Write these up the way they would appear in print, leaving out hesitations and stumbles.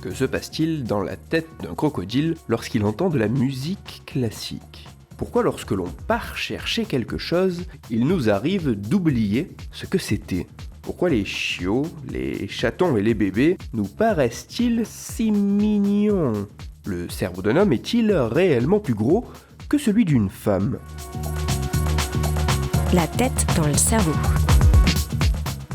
Que se passe-t-il dans la tête d'un crocodile lorsqu'il entend de la musique classique ? Pourquoi lorsque l'on part chercher quelque chose, il nous arrive d'oublier ce que c'était ? Pourquoi les chiots, les chatons et les bébés nous paraissent-ils si mignons ? Le cerveau d'un homme est-il réellement plus gros que celui d'une femme ? La tête dans le cerveau.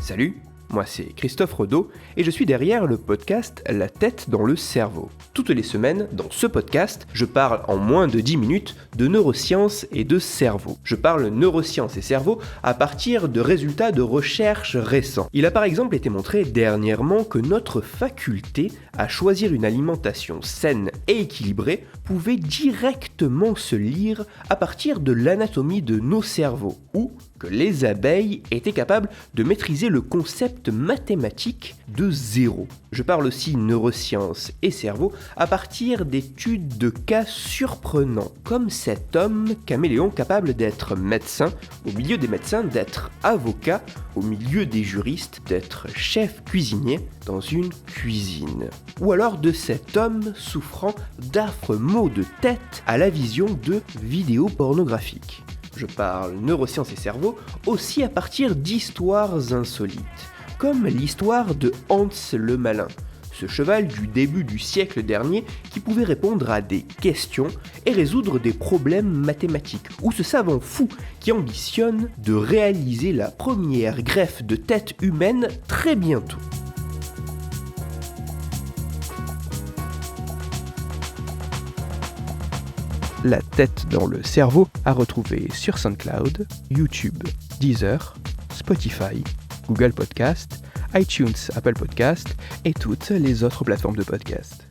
Salut, moi c'est Christophe Rodeau et je suis derrière le podcast La tête dans le cerveau. Toutes les semaines, dans ce podcast, je parle en moins de 10 minutes de neurosciences et de cerveau. Je parle neurosciences et cerveau à partir de résultats de recherches récents. Il a par exemple été montré dernièrement que notre faculté à choisir une alimentation saine et équilibrée pouvait directement se lire à partir de l'anatomie de nos cerveaux, ou que les abeilles étaient capables de maîtriser le concept mathématique de zéro. Je parle aussi neurosciences et cerveau à partir d'études de cas surprenants, comme cet homme caméléon capable d'être médecin, au milieu des médecins d'être avocat, au milieu des juristes d'être chef cuisinier dans une cuisine. Ou alors de cet homme souffrant d'affreux maux de tête à la vision de vidéos pornographiques. Je parle neurosciences et cerveau aussi à partir d'histoires insolites, comme l'histoire de Hans le Malin, ce cheval du début du siècle dernier qui pouvait répondre à des questions et résoudre des problèmes mathématiques, ou ce savant fou qui ambitionne de réaliser la première greffe de tête humaine très bientôt. La tête dans le cerveau à retrouver sur SoundCloud, YouTube, Deezer, Spotify, Google Podcast, iTunes, Apple Podcast et toutes les autres plateformes de podcast.